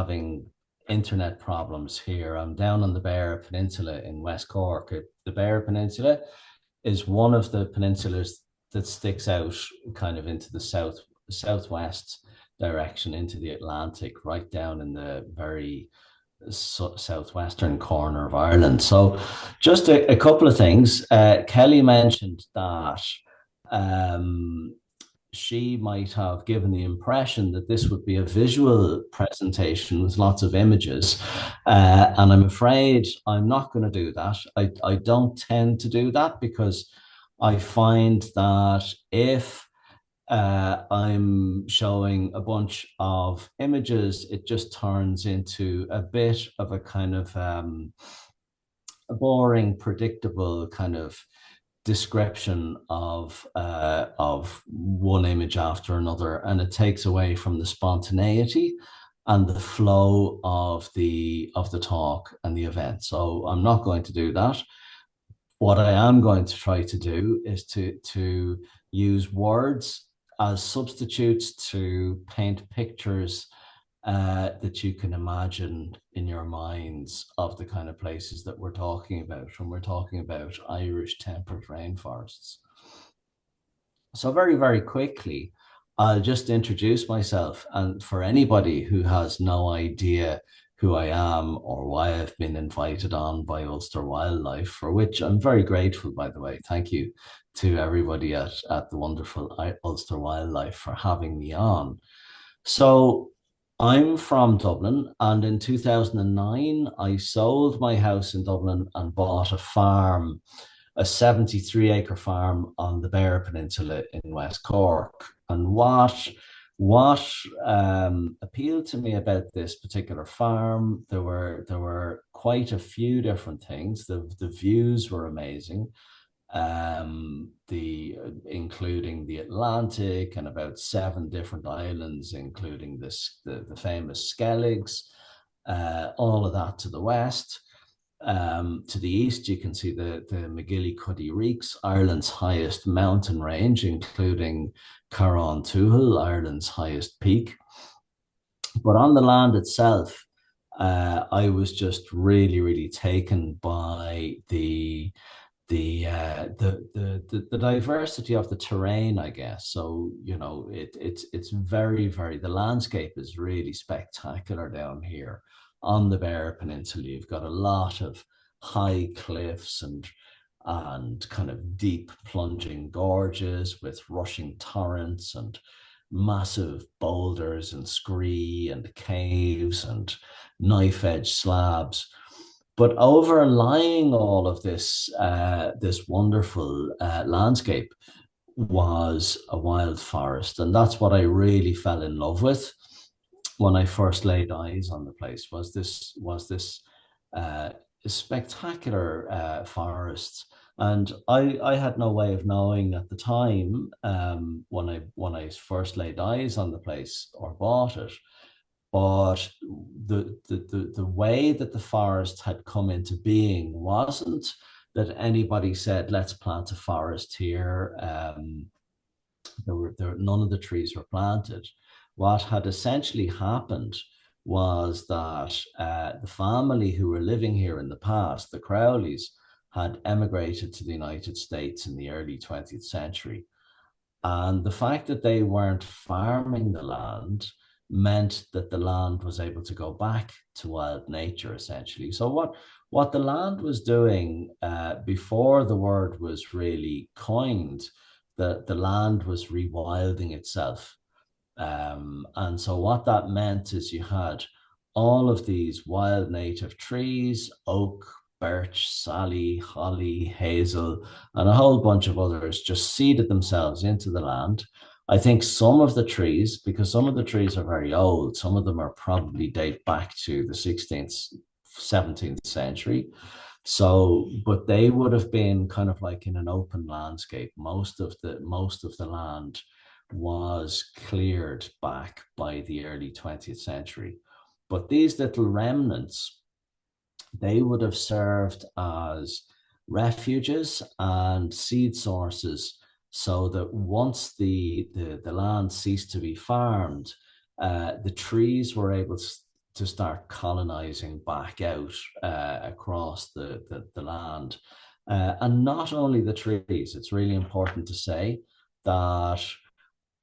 having internet problems here. I'm down on the Beara Peninsula in West Cork. The Beara Peninsula is one of the peninsulas that sticks out kind of into the southwest direction into the Atlantic, right down in the very southwestern corner of Ireland. So, just a couple of things. Kelly mentioned that um, she might have given the impression that this would be a visual presentation with lots of images. And I'm afraid I'm not going to do that. I don't tend to do that because I find that if I'm showing a bunch of images, it just turns into a bit of a kind of a boring, predictable kind of description of one image after another, and it takes away from the spontaneity and the flow of the talk and the event. So I'm not going to do that. What I am going to try to do is to use words as substitutes to paint pictures that you can imagine in your minds of the kind of places that we're talking about when we're talking about Irish temperate rainforests. So very, very quickly, I'll just introduce myself. And for anybody who has no idea who I am or why I've been invited on by Ulster Wildlife, for which I'm very grateful, by the way. Thank you to everybody at the wonderful Ulster Wildlife for having me on. So I'm from Dublin, and in 2009, I sold my house in Dublin and bought a farm, a 73-acre farm on the Beara Peninsula in West Cork. And what appealed to me about this particular farm, there were quite a few different things. The views were amazing, the including the Atlantic and about seven different islands, including the famous Skelligs, all of that to the west. To the east, you can see the McGillicuddy Reeks, Ireland's highest mountain range, including Carrán Tuathail, Ireland's highest peak. But on the land itself, I was just really, really taken by the diversity of the terrain, I guess. So it's very, very, the landscape is really spectacular down here on the Beara Peninsula. You've got a lot of high cliffs and kind of deep plunging gorges with rushing torrents and massive boulders and scree and caves and knife edge slabs. But overlying all of this wonderful landscape was a wild forest, and that's what I really fell in love with when I first laid eyes on the place. Was this uh, spectacular forest, and I had no way of knowing at the time, when I first laid eyes on the place or bought it, but the way that the forest had come into being wasn't that anybody said, let's plant a forest here. None of the trees were planted. What had essentially happened was that the family who were living here in the past, the Crowleys, had emigrated to the United States in the early 20th century. And the fact that they weren't farming the land meant that the land was able to go back to wild nature, essentially. So what the land was doing, before the word was really coined, the land was rewilding itself. And so what that meant is you had all of these wild native trees, oak, birch, sally, holly, hazel, and a whole bunch of others just seeded themselves into the land. I think some of the trees, because some of the trees are very old, some of them are probably date back to the 16th, 17th century. So, but they would have been kind of like in an open landscape. Most of the land was cleared back by the early 20th century. But these little remnants, they would have served as refuges and seed sources, so that once the land ceased to be farmed, the trees were able to start colonizing back out across the land. And not only the trees, it's really important to say that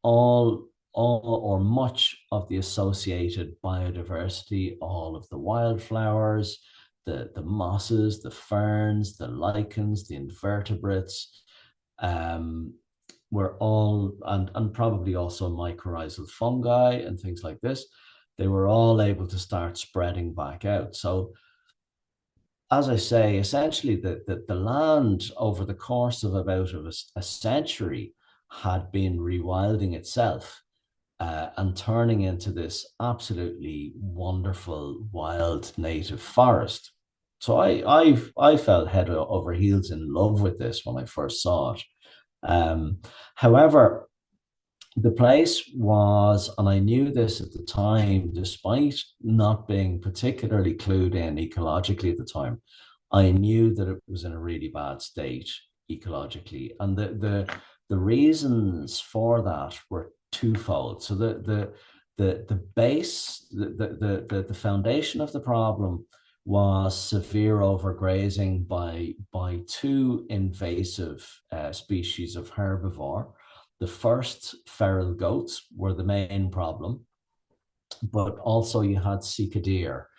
all or much of the associated biodiversity, all of the wildflowers, the mosses, the ferns, the lichens, the invertebrates, um, were all, and probably also mycorrhizal fungi and things like this, they were all able to start spreading back out. So as I say, essentially the land over the course of about a century had been rewilding itself and turning into this absolutely wonderful wild native forest. So I fell head over heels in love with this when I first saw it. However, the place was, and I knew this at the time, despite not being particularly clued in ecologically at the time, I knew that it was in a really bad state ecologically. And the reasons for that were twofold. So the base, the foundation of the problem was severe overgrazing by two invasive species of herbivore. The first, feral goats, were the main problem, but also you had sika deer,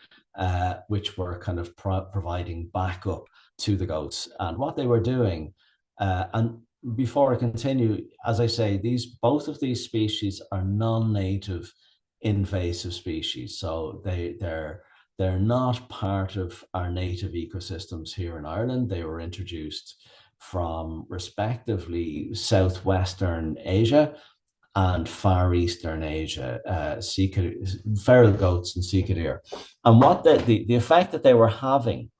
which were kind of providing backup to the goats. And what they were doing, and before I continue, as I say, both of these species are non-native invasive species, so they're not part of our native ecosystems here in Ireland. They were introduced from respectively southwestern Asia and Far Eastern Asia, feral goats and sika deer. And what the effect that they were having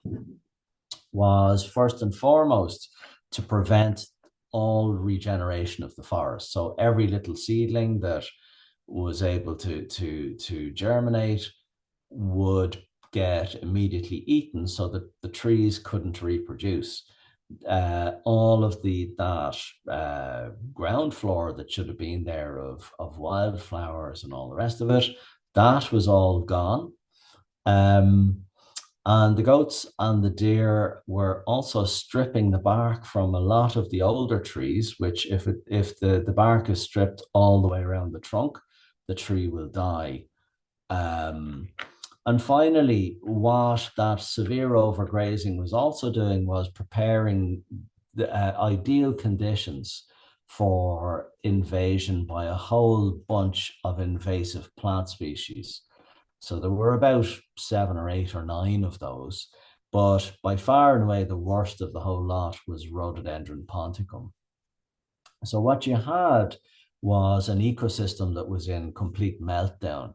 was, first and foremost, to prevent all regeneration of the forest. So every little seedling that was able to germinate would get immediately eaten so that the trees couldn't reproduce. All of that ground floor that should have been there of wildflowers and all the rest of it, that was all gone. And the goats and the deer were also stripping the bark from a lot of the older trees, which if the bark is stripped all the way around the trunk, the tree will die. And finally, what that severe overgrazing was also doing was preparing the ideal conditions for invasion by a whole bunch of invasive plant species. So there were about 7 or 8 or 9 of those, but by far and away the worst of the whole lot was Rhododendron ponticum. So what you had was an ecosystem that was in complete meltdown.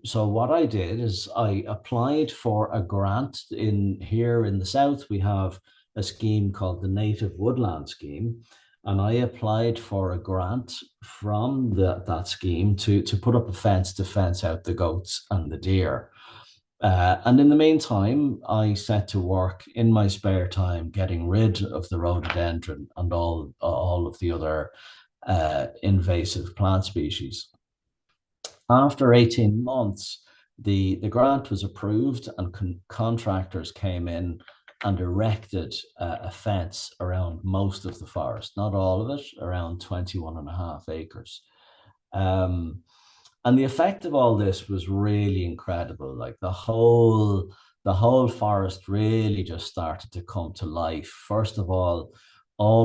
So what I did is I applied for a grant here in the south. We have a scheme called the Native Woodland Scheme, and I applied for a grant from that scheme to put up a fence to fence out the goats and the deer. And in the meantime, I set to work in my spare time getting rid of the rhododendron and all of the other invasive plant species. After 18 months, the grant was approved and contractors came in and erected a fence around most of the forest, not all of it, around 21.5 acres. And the effect of all this was really incredible. Like the whole forest really just started to come to life. First of all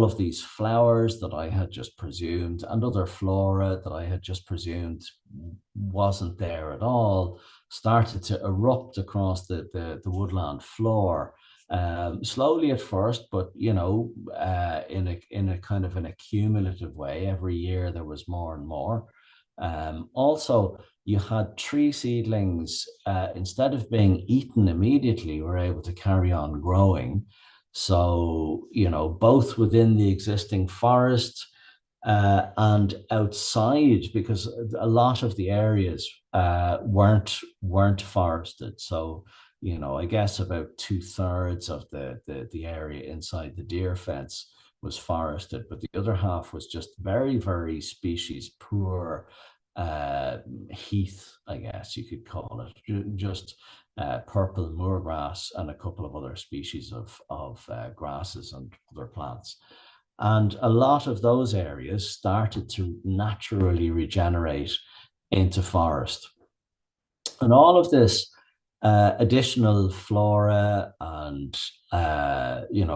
of these flowers that I had just presumed and other flora that I had just presumed wasn't there at all started to erupt across the woodland floor. Slowly at first, but in a kind of an accumulative way. Every year there was more and more. Also, you had tree seedlings, instead of being eaten immediately, were able to carry on growing. So, both within the existing forest and outside, because a lot of the areas weren't forested. So, I guess about 2/3 of the area inside the deer fence was forested, but the other half was just very, very species poor uh, heath, I guess you could call it, just purple moorgrass and a couple of other species of grasses and other plants. And a lot of those areas started to naturally regenerate into forest. And all of this additional flora and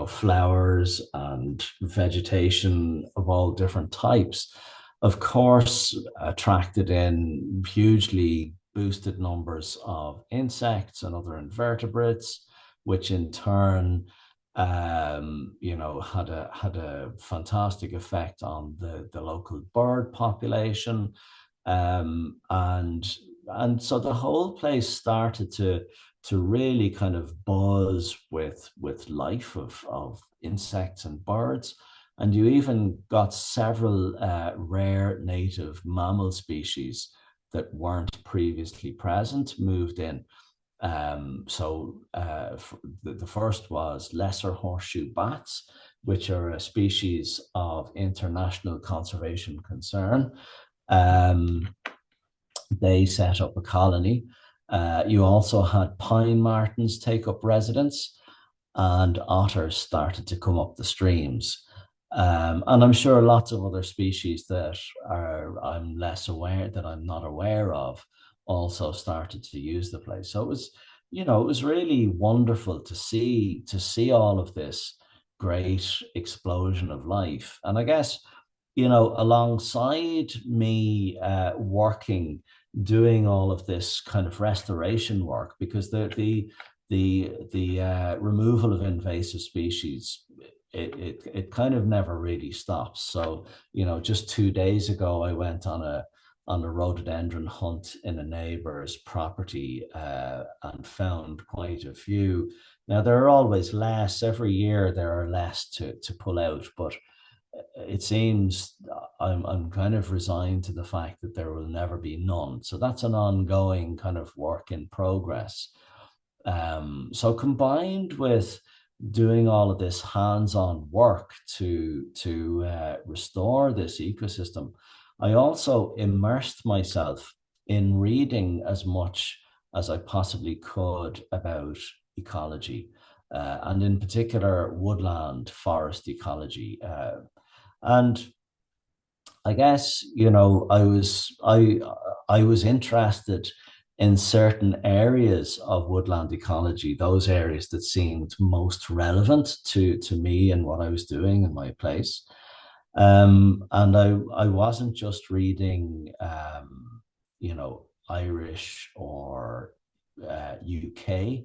flowers and vegetation of all different types, of course, attracted in hugely boosted numbers of insects and other invertebrates, which in turn had a fantastic effect on the local bird population, and so the whole place started to really kind of buzz with life of insects and birds. And you even got several rare native mammal species that weren't previously present moved in. The first was lesser horseshoe bats, which are a species of international conservation concern. Um, they set up a colony. You also had pine martens take up residence, and otters started to come up the streams. And I'm sure lots of other species that I'm not aware of, also started to use the place. So it was really wonderful to see all of this great explosion of life. And I guess, alongside me doing all of this kind of restoration work, because the removal of invasive species, it kind of never really stops. So, just 2 days ago, I went on a rhododendron hunt in a neighbor's property, and found quite a few. Now, there are always less. Every year there are less to pull out, but it seems I'm kind of resigned to the fact that there will never be none. So that's an ongoing kind of work in progress. So combined with doing all of this hands-on work to restore this ecosystem, I also immersed myself in reading as much as I possibly could about ecology, and in particular woodland forest ecology. And I guess, I was interested in certain areas of woodland ecology, those areas that seemed most relevant to me and what I was doing in my place. And I wasn't just reading, Irish or UK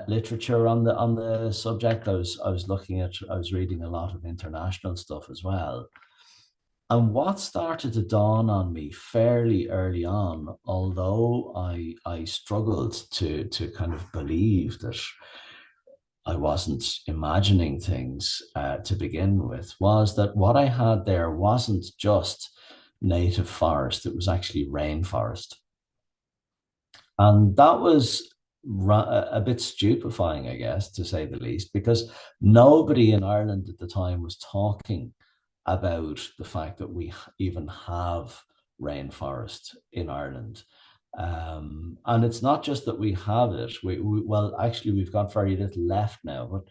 literature on the subject. I was reading a lot of international stuff as well. And what started to dawn on me fairly early on, although I struggled to kind of believe that I wasn't imagining things to begin with, was that what I had there wasn't just native forest; it was actually rainforest. And that was a bit stupefying, I guess, to say the least, because nobody in Ireland at the time was talking about the fact that we even have rainforest in Ireland. And it's not just that we have it. Well, actually, we've got very little left now. But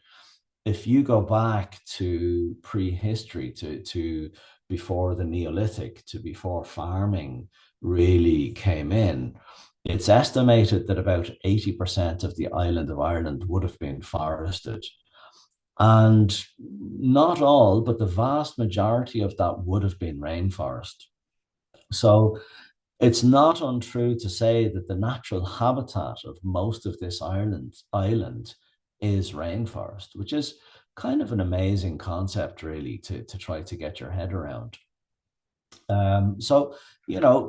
if you go back to prehistory, to before the Neolithic, to before farming really came in, it's estimated that about 80% of the island of Ireland would have been forested. And not all, but the vast majority of that would have been rainforest. So it's not untrue to say that the natural habitat of most of this island is rainforest, which is kind of an amazing concept, really, to try to get your head around. So,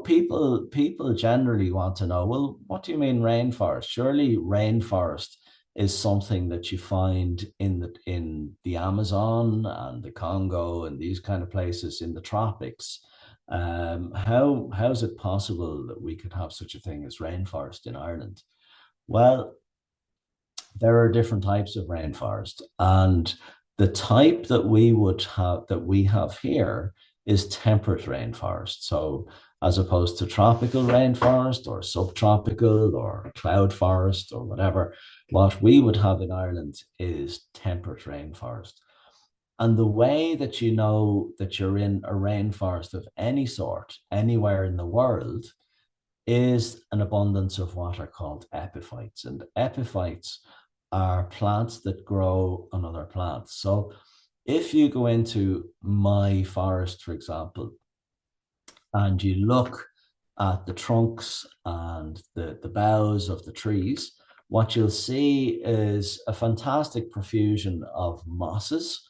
people generally want to know, well, what do you mean rainforest? Surely rainforest is something that you find in the Amazon and the Congo and these kind of places in the tropics. How is it possible that we could have such a thing as rainforest in Ireland? Well, there are different types of rainforest, and the type that we have here is temperate rainforest. So as opposed to tropical rainforest or subtropical or cloud forest or whatever. What we would have in Ireland is temperate rainforest. And the way that you know that you're in a rainforest of any sort, anywhere in the world, is an abundance of what are called epiphytes. And epiphytes are plants that grow on other plants. So if you go into my forest, for example, and you look at the trunks and the boughs of the trees, what you'll see is a fantastic profusion of mosses,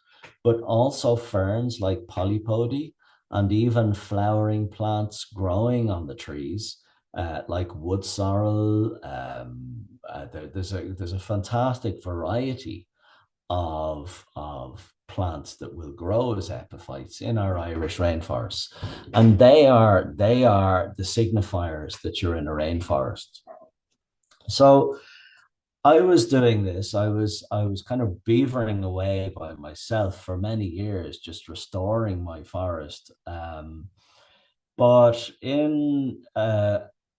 but also ferns like polypody and even flowering plants growing on the trees, like wood sorrel. There's a fantastic variety of plants that will grow as epiphytes in our Irish rainforests, and they are the signifiers that you're in a rainforest. So I was doing this. I was kind of beavering away by myself for many years, just restoring my forest. But in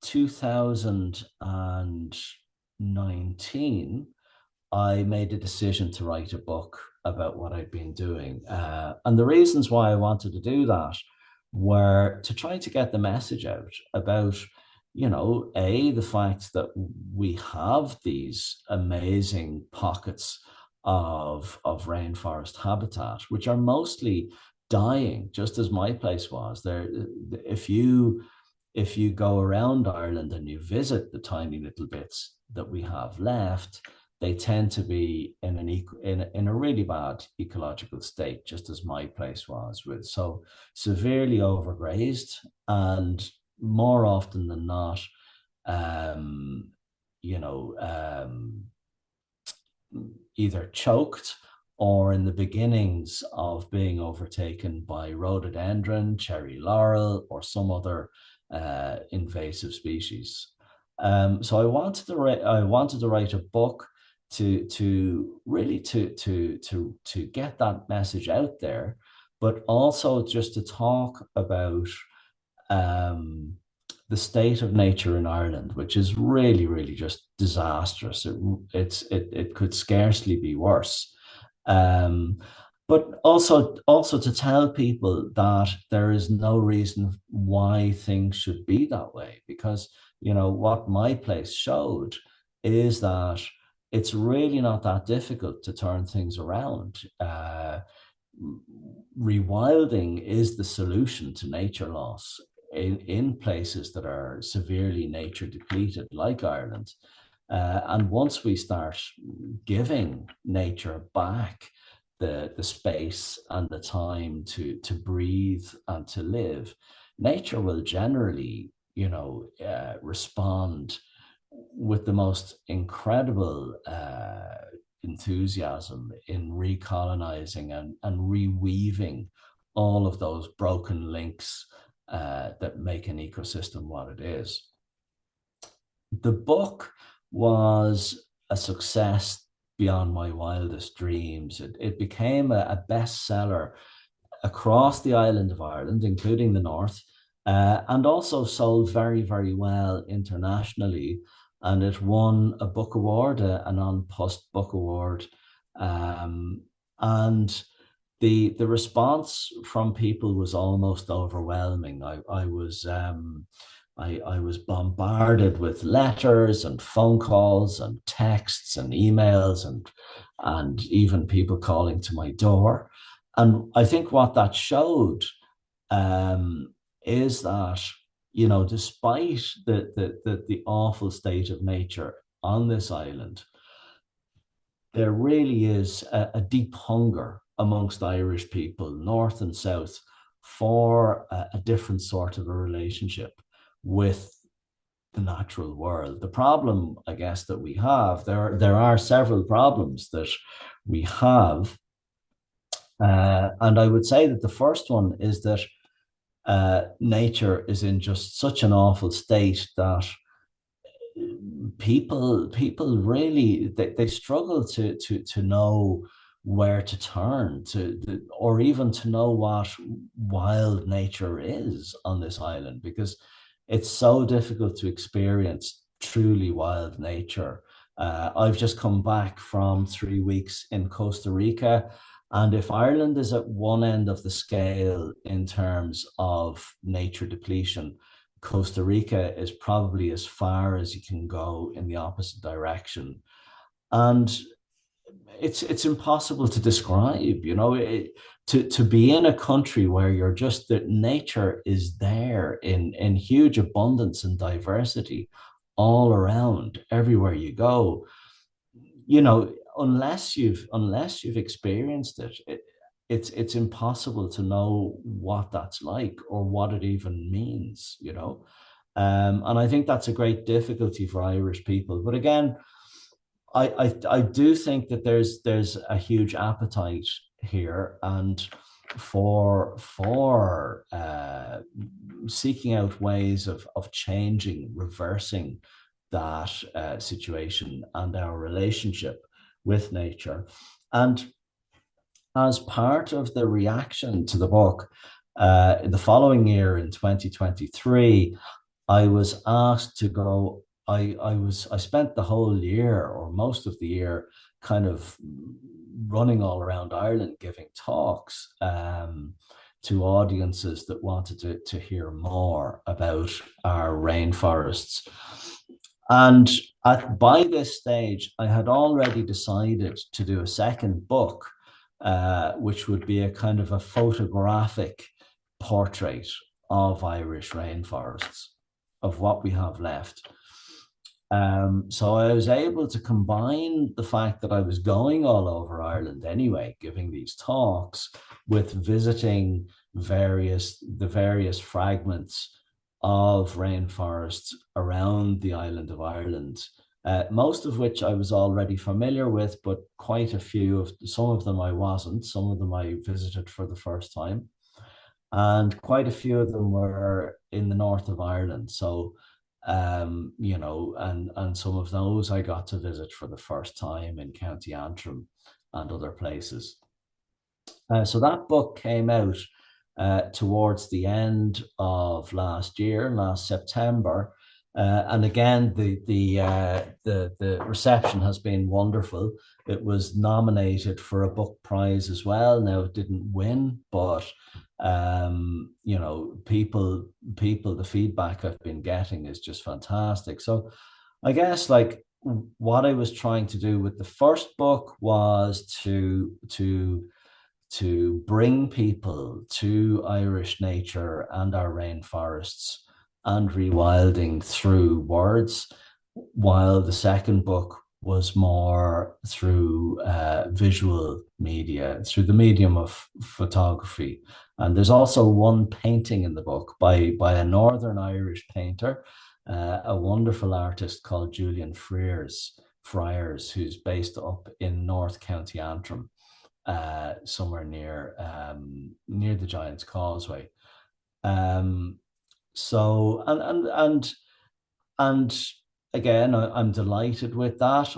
2019, I made a decision to write a book about what I'd been doing. And the reasons why I wanted to do that were to try to get the message out about, the fact that we have these amazing pockets of rainforest habitat, which are mostly dying, just as my place was. If you if you go around Ireland and you visit the tiny little bits that we have left, they tend to be in a really bad ecological state, just as my place was, with so severely overgrazed, and more often than not, um, you know, either choked or in the beginnings of being overtaken by rhododendron, cherry laurel, or some other invasive species. So I wanted to write a book to really to get that message out there, but also just to talk about um, the state of nature in Ireland, which is really, really just disastrous. It could scarcely be worse. Um, but also to tell people that there is no reason why things should be that way, because what my place showed is that it's really not that difficult to turn things around. Rewilding is the solution to nature loss in places that are severely nature depleted, like Ireland. And once we start giving nature back the space and the time to breathe and to live, nature will generally, respond with the most incredible enthusiasm in recolonizing and reweaving all of those broken links that make an ecosystem what it is. The book was a success beyond my wildest dreams. It became a bestseller across the island of Ireland, including the north, and also sold very, very well internationally. And it won a book award, an An Post book award. Um, and the response from people was almost overwhelming. I was bombarded with letters and phone calls and texts and emails and even people calling to my door. And I think what that showed is that, despite the awful state of nature on this island, there really is a deep hunger amongst Irish people, north and south, for a different sort of a relationship with the natural world. The problem, I guess, that we have, there are several problems that we have. And I would say that the first one is that nature is in just such an awful state that people really they struggle to know where to turn to, or even to know what wild nature is on this island, because it's so difficult to experience truly wild nature. I've just come back from 3 weeks in Costa Rica. And if Ireland is at one end of the scale in terms of nature depletion, Costa Rica is probably as far as you can go in the opposite direction. And it's impossible to describe, to be in a country where you're just that nature is there in huge abundance and diversity all around everywhere you go. Unless you've experienced it's impossible to know what that's like or what it even means. And I think that's a great difficulty for Irish people. But again, I do think that there's a huge appetite here, and for seeking out ways of changing, reversing that situation and our relationship with nature. And as part of the reaction to the book, the following year in 2023, I was asked to go. I spent the whole year or most of the year kind of running all around Ireland giving talks to audiences that wanted to hear more about our rainforests. And by this stage, I had already decided to do a second book, which would be a kind of a photographic portrait of Irish rainforests, of what we have left. So I was able to combine the fact that I was going all over Ireland anyway, giving these talks, with visiting the various fragments of rainforests around the island of Ireland, most of which I was already familiar with, but quite a few of some of them I wasn't. Some of them I visited for the first time, and quite a few of them were in the north of Ireland. So, and some of those I got to visit for the first time in County Antrim and other places. So that book came out towards the end of last year, last September. And again, the reception has been wonderful. It was nominated for a book prize as well. Now it didn't win, but the feedback I've been getting is just fantastic. So I guess like what I was trying to do with the first book was to bring people to Irish nature and our rainforests and rewilding through words, while the second book was more through visual media, through the medium of photography. And there's also one painting in the book by a Northern Irish painter, a wonderful artist called Julian Friars, who's based up in North County Antrim, somewhere near the Giant's Causeway. So and again, I'm delighted with that.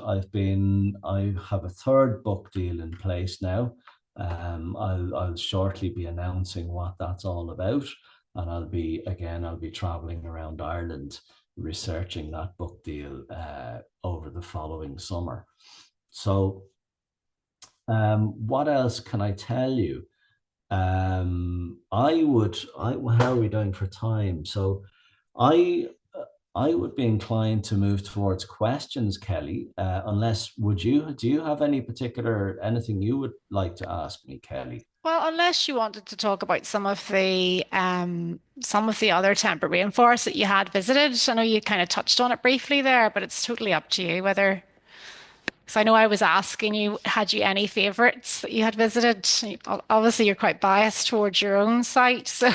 I have a third book deal in place now. I'll shortly be announcing what that's all about, and I'll be traveling around Ireland researching that book deal over the following summer. So, what else can I tell you? How are we doing for time? So, I I would be inclined to move towards questions, Kelly. Unless do you have anything you would like to ask me, Kelly? Well, unless you wanted to talk about some of the other temperate rainforests that you had visited. I know you kind of touched on it briefly there, but it's totally up to you whether, because I know I was asking you, had you any favorites that you had visited? Obviously, you're quite biased towards your own site, so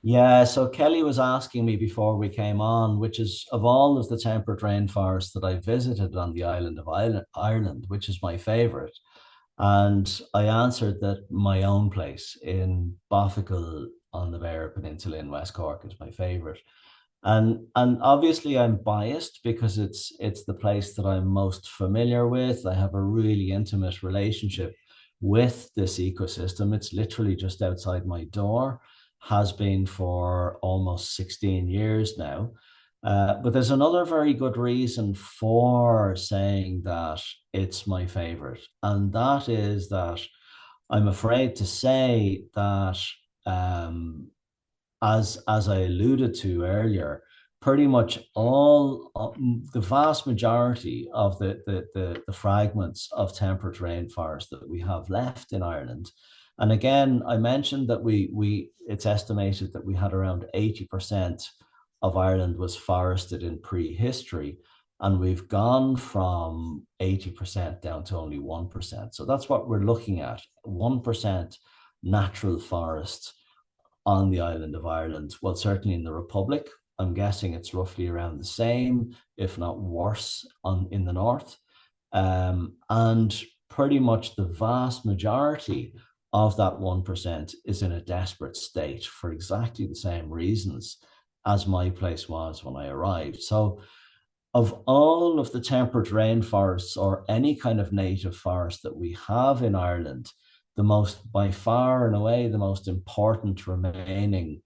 Yeah, so Kelly was asking me before we came on, which is of all of the temperate rainforests that I visited on the island of Ireland, which is my favorite. And I answered that my own place in Bothical on the Beara Peninsula in West Cork is my favorite. And obviously I'm biased because it's the place that I'm most familiar with. I have a really intimate relationship with this ecosystem. It's literally just outside my door, has been for almost 16 years now. But there's another very good reason for saying that it's my favorite, and that is that I'm afraid to say that um, as I alluded to earlier, pretty much all the vast majority of the fragments of temperate rainforest that we have left in Ireland. And again, I mentioned that we it's estimated that we had around 80% of Ireland was forested in prehistory. And we've gone from 80% down to only 1%. So that's what we're looking at, 1% natural forest on the island of Ireland. Well, certainly in the Republic, I'm guessing it's roughly around the same, if not worse, in the north. And pretty much the vast majority of that 1% is in a desperate state for exactly the same reasons as my place was when I arrived. So of all of the temperate rainforests or any kind of native forest that we have in Ireland, the most, by far and away, the most important remaining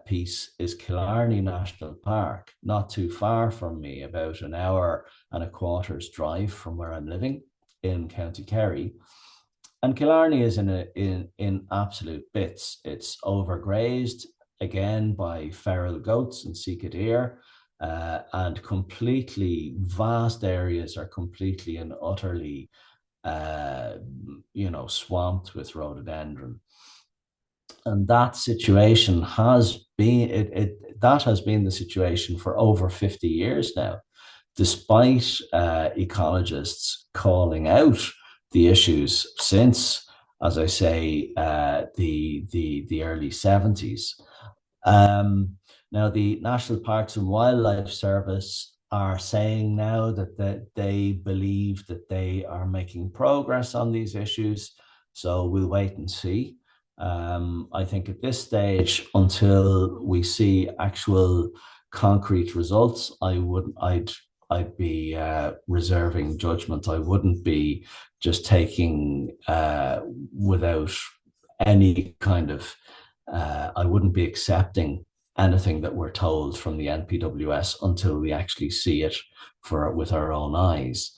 piece is Killarney National Park, not too far from me, about an hour and a quarter's drive from where I'm living in County Kerry. And Killarney is in absolute bits. It's overgrazed again by feral goats and Sika deer, and completely vast areas are completely and utterly, uh, swamped with rhododendron. And that situation has been that has been the situation for over 50 years now, despite ecologists calling out the issues since, as I say, the early 70s. Um, Now, the National Parks and Wildlife Service are saying now that they believe that they are making progress on these issues. So we'll wait and see. I think at this stage, until we see actual concrete results, I'd be reserving judgment. I wouldn't be just taking without any kind of. I wouldn't be accepting anything that we're told from the NPWS until we actually see it for with our own eyes.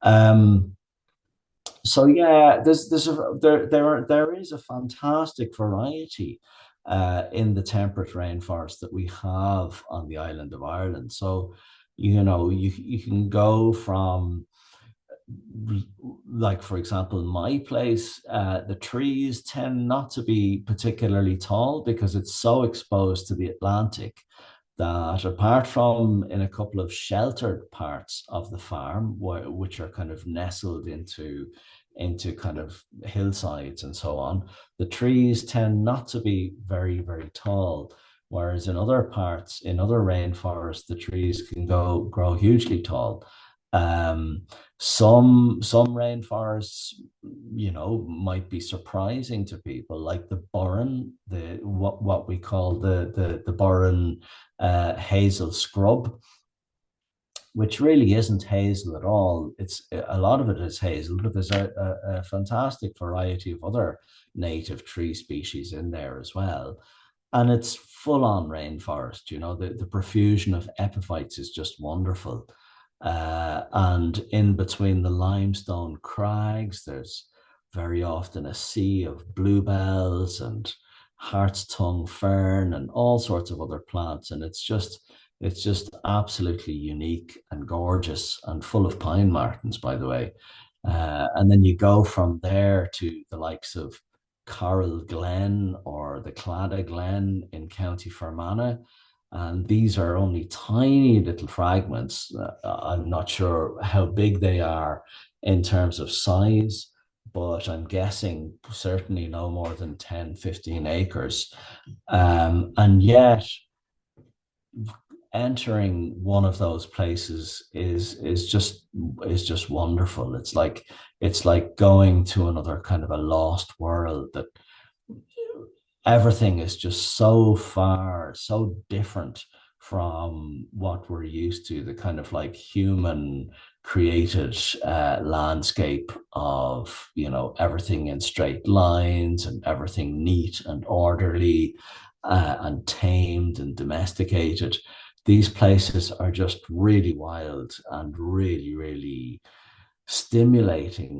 Um, so yeah, there is a fantastic variety in the temperate rainforest that we have on the island of Ireland. So you can go from, like, for example, in my place, the trees tend not to be particularly tall because it's so exposed to the Atlantic that, apart from in a couple of sheltered parts of the farm, which are kind of nestled into kind of hillsides and so on, the trees tend not to be very, very tall. Whereas in other parts, in other rainforests, the trees can grow hugely tall. Um, some rainforests, might be surprising to people, like the burren, the what we call the burren hazel scrub, which really isn't hazel at all. It's a lot of it is hazel, but there's a fantastic variety of other native tree species in there as well. And it's full on rainforest. The profusion of epiphytes is just wonderful. And in between the limestone crags, there's very often a sea of bluebells and hart's tongue fern and all sorts of other plants. And it's just absolutely unique and gorgeous and full of pine martens, by the way. And then you go from there to the likes of Coral Glen or the Claddagh Glen in County Fermanagh. And these are only tiny little fragments. I'm not sure how big they are in terms of size, but I'm guessing certainly no more than 10, 15 acres. And yet, entering one of those places is just wonderful. It's like going to another kind of a lost world, that everything is just so far, so different from what we're used to, the kind of like human created landscape of, everything in straight lines and everything neat and orderly, and tamed and domesticated. These places are just really wild and really, really stimulating.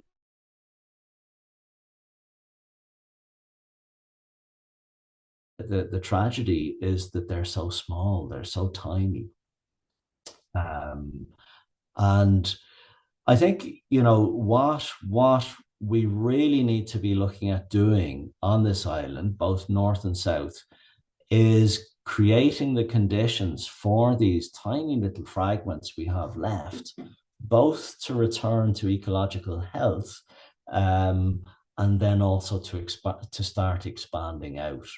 The tragedy is that they're so small, they're so tiny. Um, and I think, what we really need to be looking at doing on this island, both north and south, is creating the conditions for these tiny little fragments we have left, both to return to ecological health, um, and then also to start expanding out.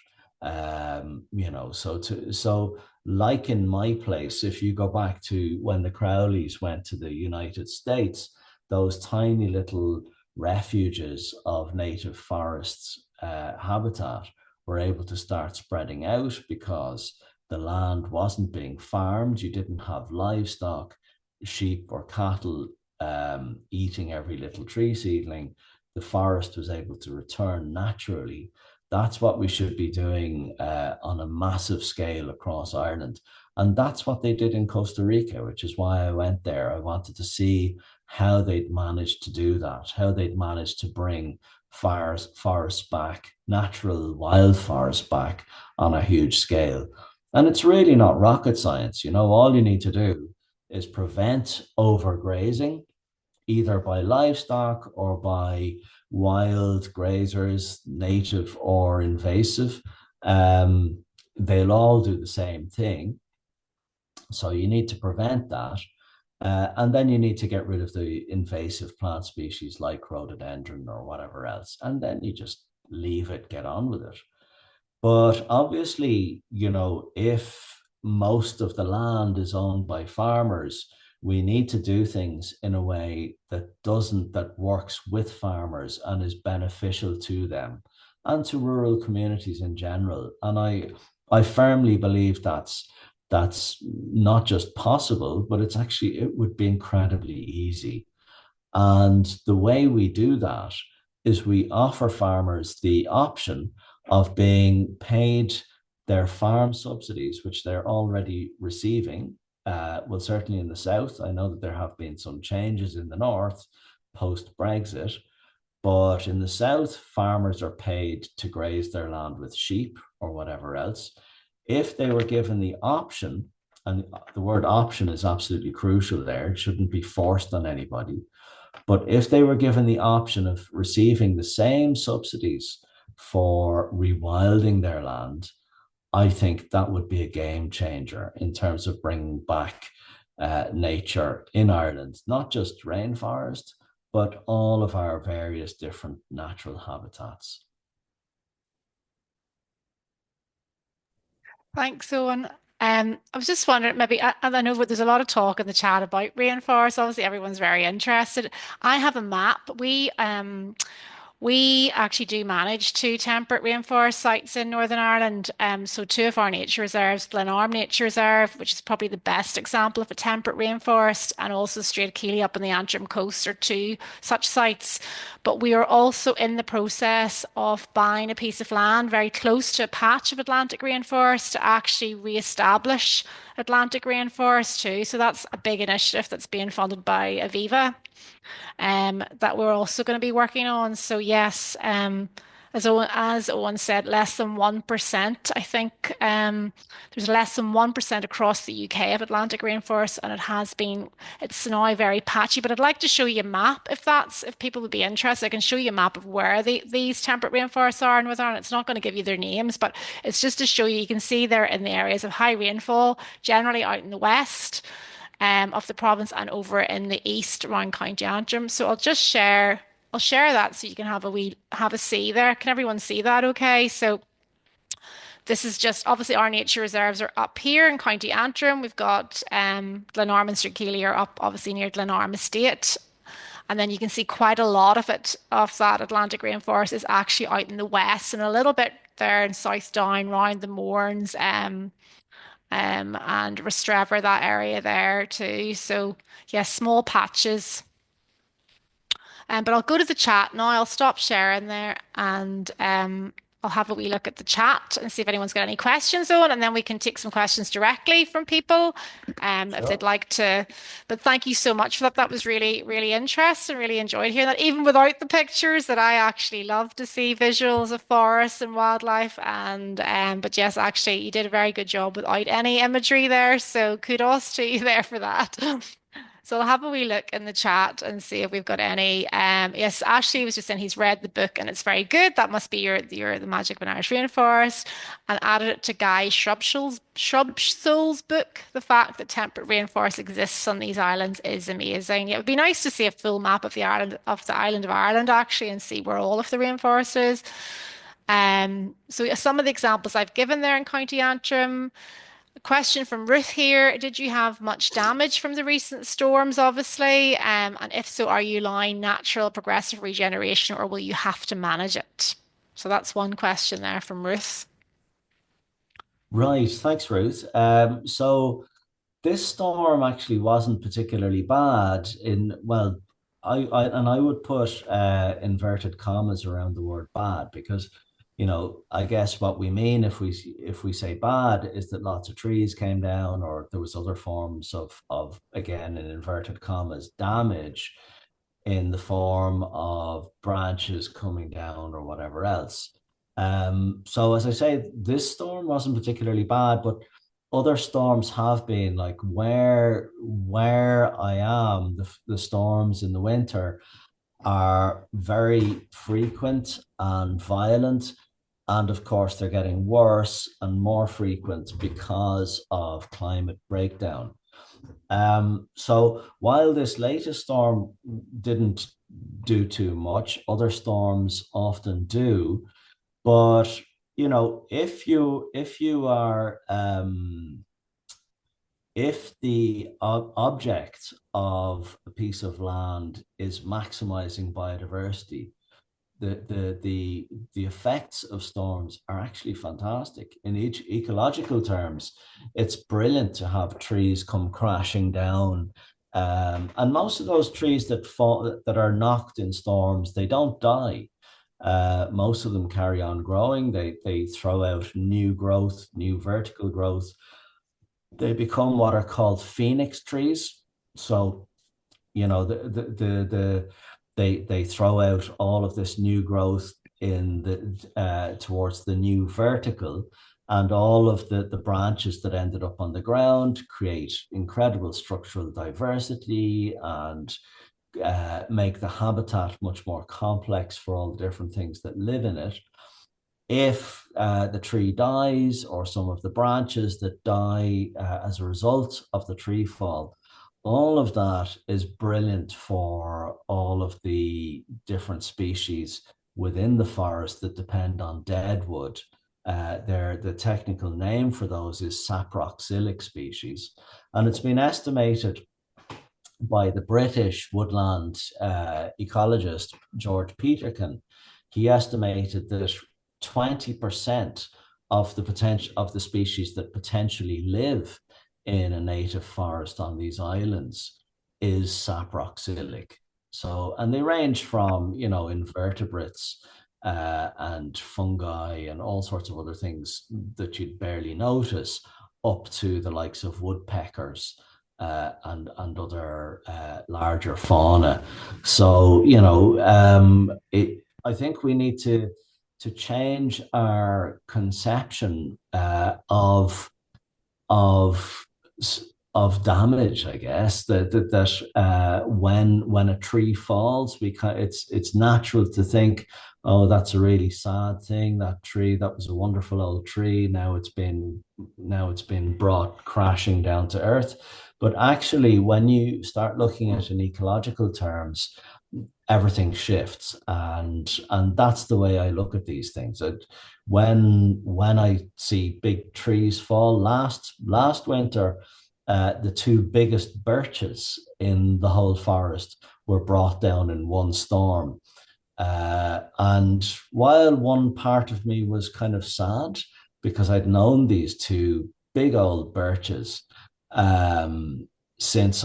So like in my place, if you go back to when the Crowleys went to the United States, those tiny little refuges of native forests habitat were able to start spreading out because the land wasn't being farmed. You didn't have livestock, sheep or cattle eating every little tree seedling. The forest was able to return naturally. That's what we should be doing on a massive scale across Ireland. And that's what they did in Costa Rica, which is why I went there. I wanted to see how they'd managed to do that, how they'd managed to bring forests back, natural wild forests back on a huge scale. And it's really not rocket science. All you need to do is prevent overgrazing, either by livestock or by wild grazers, native or invasive. They'll all do the same thing. So you need to prevent that. And then you need to get rid of the invasive plant species like rhododendron or whatever else. And then you just leave it, get on with it. But obviously, if most of the land is owned by farmers, we need to do things in a way that works with farmers and is beneficial to them and to rural communities in general. And I firmly believe that's not just possible, but it would be incredibly easy. And the way we do that is we offer farmers the option of being paid their farm subsidies, which they're already receiving. Well, certainly in the south, I know that there have been some changes in the north post Brexit, but in the south, farmers are paid to graze their land with sheep or whatever else. If they were given the option, and the word option is absolutely crucial there, it shouldn't be forced on anybody, but if they were given the option of receiving the same subsidies for rewilding their land, I think that would be a game changer in terms of bringing back nature in Ireland, not just rainforest, but all of our various different natural habitats. Thanks, Owen. I was just wondering, maybe, and I know there's a lot of talk in the chat about rainforests. Obviously, everyone's very interested. I have a map. We actually do manage two temperate rainforest sites in Northern Ireland. So two of our nature reserves, Glenarm Nature Reserve, which is probably the best example of a temperate rainforest, and also Straight Keeley up on the Antrim coast are two such sites. But we are also in the process of buying a piece of land very close to a patch of Atlantic rainforest to actually re-establish Atlantic rainforest too. So that's a big initiative that's being funded by Aviva, that we're also going to be working on. So yes, as Owen said, less than 1%. I think there's less than 1% across the UK of Atlantic rainforest, and it's now very patchy. But I'd like to show you a map if people would be interested. I can show you a map of where these temperate rainforests are in Northern Ireland. It's not going to give you their names, but it's just to show you. You can see they're in the areas of high rainfall, generally out in the west of the province and over in the east around County Antrim. So I'll share that so you can have a see there. Can everyone see that okay? So this is just obviously our nature reserves are up here in County Antrim. We've got Glenarm and Strigkeely are up obviously near Glenarm Estate. And then you can see quite a lot of it, of that Atlantic rainforest is actually out in the west and a little bit there in South Down, round the Mournes, and Restrever, that area there too. So yeah, small patches. But I'll go to the chat now. I'll stop sharing there and I'll have a wee look at the chat and see if anyone's got any questions on, and then we can take some questions directly from people if they'd Sure. like to. But thank you so much for that. That was really, really interesting. Really enjoyed hearing that, even without the pictures, that I actually love to see visuals of forests and wildlife. And but yes, actually, you did a very good job without any imagery there. So kudos to you there for that. So I'll have a wee look in the chat and see if we've got any. Yes, Ashley was just saying he's read the book and it's very good. That must be your The Magic of an Irish Rainforest, and added it to Guy Shrubsole's book. The fact that temperate rainforest exists on these islands is amazing. Yeah, it would be nice to see a full map of the island of Ireland actually, and see where all of the rainforest is. So some of the examples I've given there in County Antrim. A question from Ruth here. Did you have much damage from the recent storms, obviously? And if so, are you allowing natural progressive regeneration, or will you have to manage it? So that's one question there from Ruth. Right. Thanks, Ruth. So this storm actually wasn't particularly bad in, well, I would put inverted commas around the word bad because, I guess what we mean if we say bad is that lots of trees came down or there was other forms of again in inverted commas damage in the form of branches coming down or whatever else. So as I say, this storm wasn't particularly bad, but other storms have been like where I am, the storms in the winter are very frequent and violent. And of course, they're getting worse and more frequent because of climate breakdown. So while this latest storm didn't do too much, other storms often do. But if you are if the object of a piece of land is maximizing biodiversity, the effects of storms are actually fantastic in each ecological terms. It's brilliant to have trees come crashing down, and most of those trees that fall that are knocked in storms, they don't die. Most of them carry on growing. They throw out new growth, new vertical growth. They become what are called phoenix trees. So they throw out all of this new growth in the towards the new vertical, and all of the branches that ended up on the ground create incredible structural diversity and make the habitat much more complex for all the different things that live in it. If the tree dies or some of the branches that die as a result of the tree fall, all of that is brilliant for all of the different species within the forest that depend on deadwood. The technical name for those is saproxylic species. And it's been estimated by the British woodland ecologist George Peterkin. He estimated that 20% of the potential of the species that potentially live in a native forest on these islands is saproxylic. So, and they range from, invertebrates and fungi and all sorts of other things that you'd barely notice, up to the likes of woodpeckers and other larger fauna. So, I think we need to change our conception of of damage, I guess that when a tree falls, it's natural to think, oh, that's a really sad thing. That tree, that was a wonderful old tree. Now it's been brought crashing down to earth. But actually, when you start looking at it in ecological terms, everything shifts, and that's the way I look at these things. When I see big trees fall, last winter, the two biggest birches in the whole forest were brought down in one storm. And while one part of me was kind of sad because I'd known these two big old birches um, since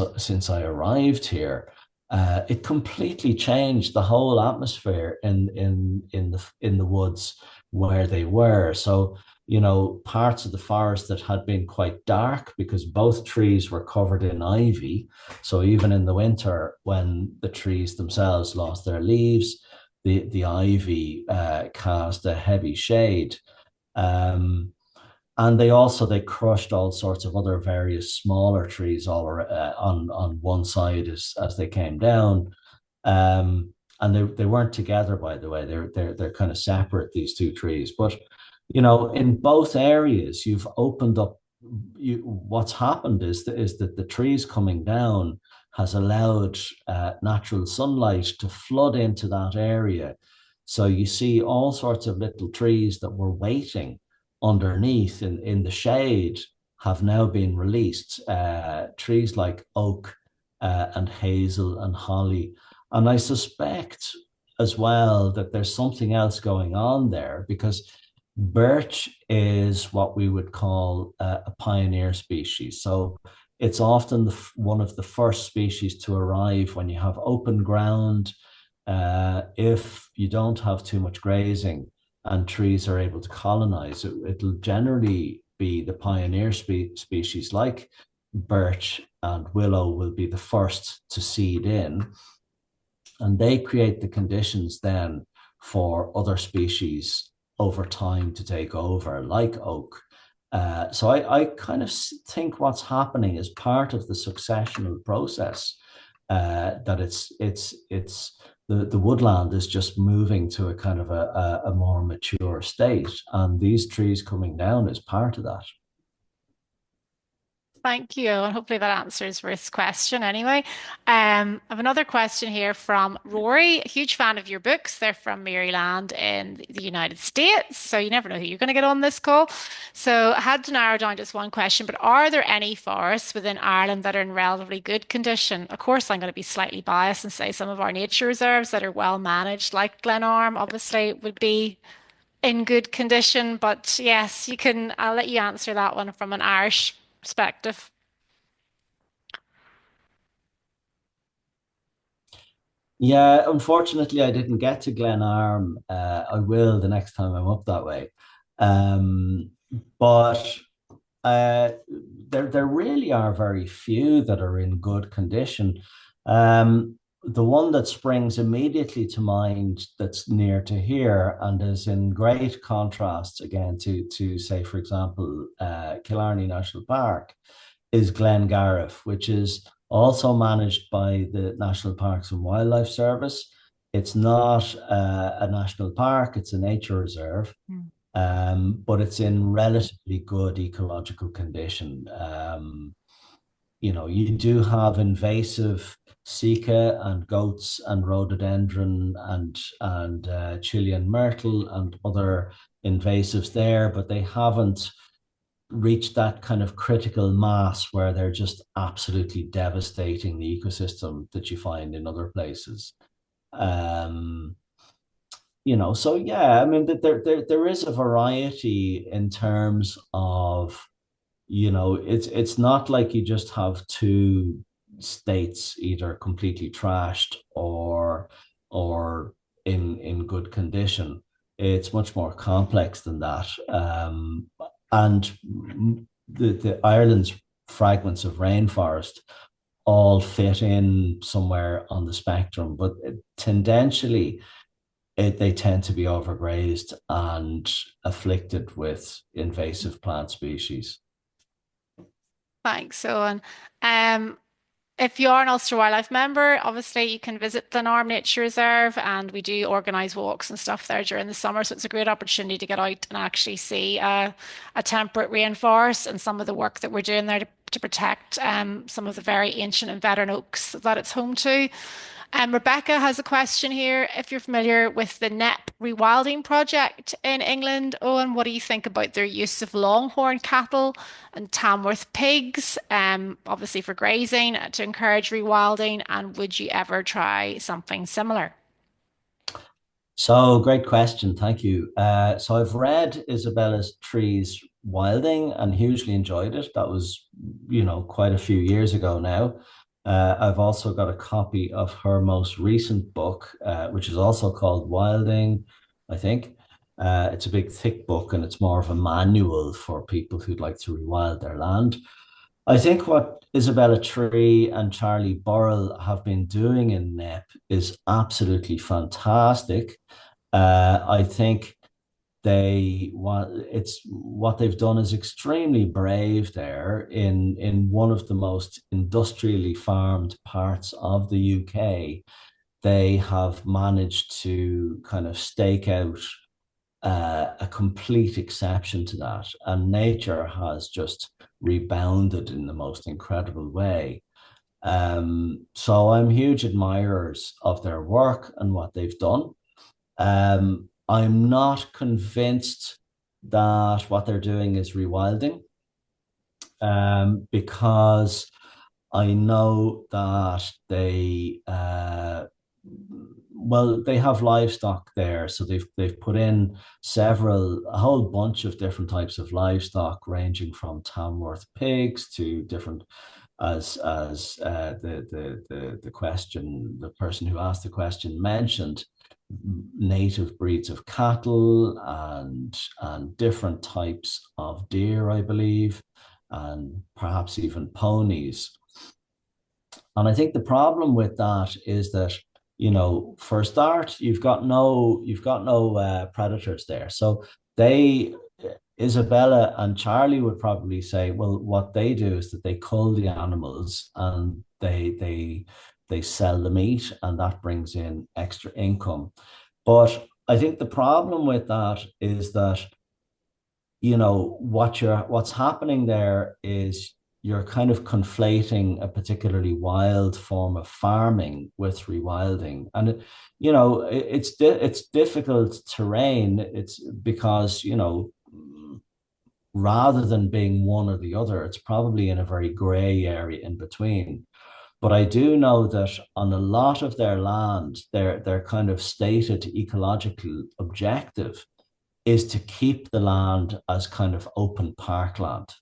I arrived here. It completely changed the whole atmosphere in the woods where they were. So, you know, parts of the forest that had been quite dark because both trees were covered in ivy. So even in the winter, when the trees themselves lost their leaves, the ivy cast a heavy shade. Um, and they crushed all sorts of other various smaller trees on one side as they came down. And they weren't together, by the way. They're kind of separate, these two trees. But you know, in both areas, you've opened up. What's happened is that the trees coming down has allowed natural sunlight to flood into that area. So you see all sorts of little trees that were waiting underneath in the shade have now been released. Trees like oak and hazel and holly. And I suspect as well that there's something else going on there because birch is what we would call a pioneer species. So it's often one of the first species to arrive when you have open ground. If you don't have too much grazing and trees are able to colonize, it'll generally be the pioneer species like birch and willow will be the first to seed in, and they create the conditions then for other species over time to take over, like oak. So I kind of think what's happening is part of the successional process. That it's the woodland is just moving to a kind of a more mature state, and these trees coming down is part of that. Thank you. And hopefully that answers Ruth's question anyway. I have another question here from Rory. Huge fan of your books. They're from Maryland in the United States. So you never know who you're going to get on this call. So I had to narrow down just one question, but are there any forests within Ireland that are in relatively good condition? Of course, I'm going to be slightly biased and say some of our nature reserves that are well managed, like Glenarm, obviously would be in good condition. But yes, I'll let you answer that one from an Irish perspective. Yeah, unfortunately, I didn't get to Glenarm. I will the next time I'm up that way. Um, but uh, there really are very few that are in good condition. The one that springs immediately to mind that's near to here and is in great contrast again to say, for example, Killarney National Park is Glengarriff, which is also managed by the National Parks and Wildlife Service. It's not a national park, it's a nature reserve, Mm. but it's in relatively good ecological condition. You know, you do have invasive sika and goats and rhododendron and Chilean myrtle and other invasives there, but they haven't reach that kind of critical mass where they're just absolutely devastating the ecosystem that you find in other places. Um, you know, so yeah, I mean, there is a variety in terms of, you know, it's not like you just have two states either completely trashed or in good condition. It's much more complex than that. And the Ireland's fragments of rainforest all fit in somewhere on the spectrum, but tendentially they tend to be overgrazed and afflicted with invasive plant species. Thanks, Owen. Um, if you are an Ulster Wildlife member, obviously you can visit Glenarm Nature Reserve, and we do organise walks and stuff there during the summer. So it's a great opportunity to get out and actually see a temperate rainforest and some of the work that we're doing there to protect some of the very ancient and veteran oaks that it's home to. Rebecca has a question here. If you're familiar with the NEP rewilding project in England, Owen, what do you think about their use of longhorn cattle and Tamworth pigs, obviously for grazing, to encourage rewilding? And would you ever try something similar? So great question. Thank you. So I've read Isabella's Trees wilding and hugely enjoyed it. That was, quite a few years ago now. I've also got a copy of her most recent book, which is also called Wilding, I think. It's a big, thick book, and it's more of a manual for people who'd like to rewild their land. I think what Isabella Tree and Charlie Burrell have been doing in NEP is absolutely fantastic. I think they want it's what they've done is extremely brave there in one of the most industrially farmed parts of the UK. They have managed to kind of stake out a complete exception to that, and nature has just rebounded in the most incredible way. So I'm huge admirers of their work and what they've done. I'm not convinced that what they're doing is rewilding, because I know that they have livestock there, so they've put in a whole bunch of different types of livestock, ranging from Tamworth pigs to different, as the person who asked the question mentioned, native breeds of cattle and different types of deer, I believe, and perhaps even ponies. And I think the problem with that is that, for a start, you've got no predators there. So they, Isabella and Charlie would probably say, well, what they do is that they cull the animals and they sell the meat, and that brings in extra income. But I think the problem with that is that, what's happening there is you're kind of conflating a particularly wild form of farming with rewilding, and it's difficult terrain. It's because, rather than being one or the other, it's probably in a very gray area in between. But I do know that on a lot of their land, their kind of stated ecological objective is to keep the land as kind of open parkland.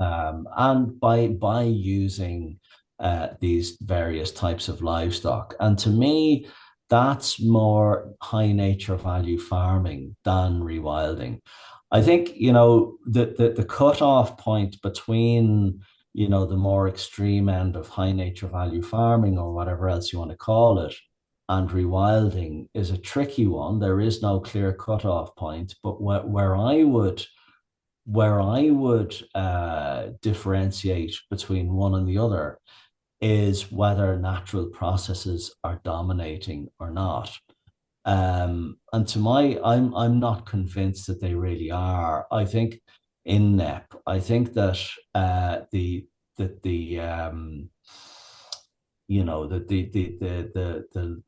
And by using these various types of livestock. And to me, that's more high nature value farming than rewilding. I think, the cutoff point between, the more extreme end of high nature value farming, or whatever else you want to call it, and rewilding is a tricky one. There is no clear cutoff point, but where I would differentiate between one and the other is whether natural processes are dominating or not. And I'm not convinced that they really are. I think in NEP, I think that the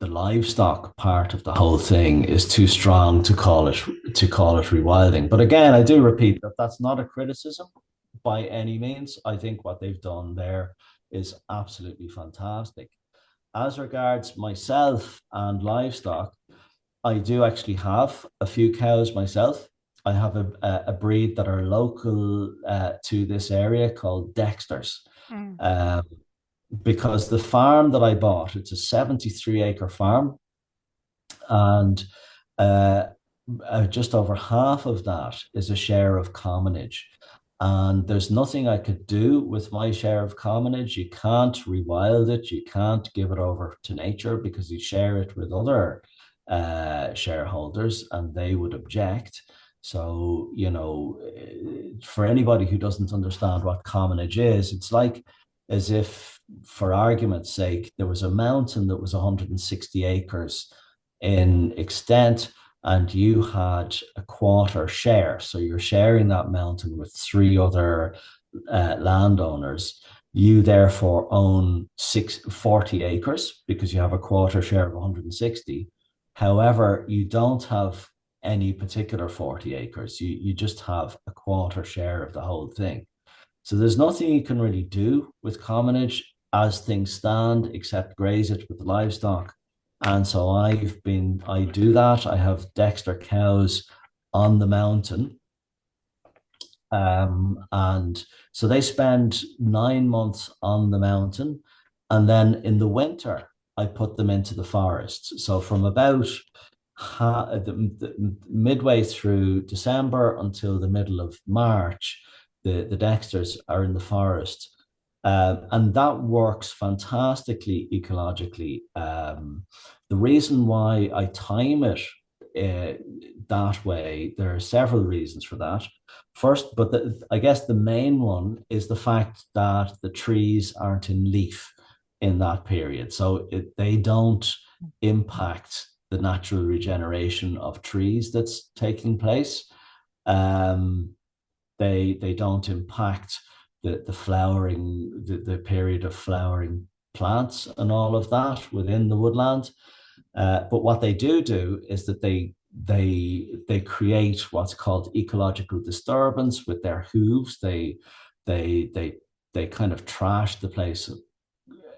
the livestock part of the whole thing is too strong to call it rewilding. But again, I do repeat that that's not a criticism by any means. I think what they've done there is absolutely fantastic. As regards myself and livestock, I do actually have a few cows myself. I have a breed that are local to this area called Dexters. Mm. Um, because the farm that I bought, it's a 73-acre farm, and uh, just over half of that is a share of commonage. And there's nothing I could do with my share of commonage. You can't rewild it. You can't give it over to nature because you share it with other shareholders, and they would object. So, for anybody who doesn't understand what commonage is, it's like as if, for argument's sake, there was a mountain that was 160 acres in extent, and you had a quarter share. So you're sharing that mountain with three other landowners. You therefore own 40 acres because you have a quarter share of 160. However, you don't have any particular 40 acres. You just have a quarter share of the whole thing. So there's nothing you can really do with commonage as things stand, except graze it with the livestock. And so I do that. I have Dexter cows on the mountain, And so they spend 9 months on the mountain. And then in the winter, I put them into the forest. So from about the midway through December until the middle of March, the Dexters are in the forest. And that works fantastically ecologically. The reason why I time it that way, there are several reasons for that. First, but I guess the main one is the fact that the trees aren't in leaf in that period. So they don't impact the natural regeneration of trees that's taking place. Um, they don't impact the flowering, the period of flowering plants and all of that within the woodland. But what they do is that they create what's called ecological disturbance with their hooves. They they they kind of trash the place.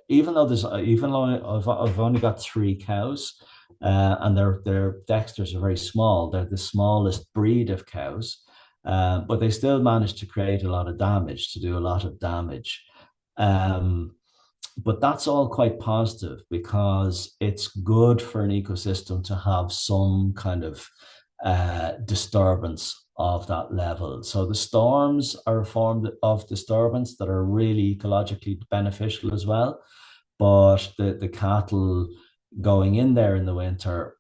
Even though I've only got three cows, and their Dexters are very small. They're the smallest breed of cows, but they still manage to create a lot of damage, to do a lot of damage. Um, but that's all quite positive because it's good for an ecosystem to have some kind of disturbance of that level. So the storms are a form of disturbance that are really ecologically beneficial as well. But the cattle going in there in the winter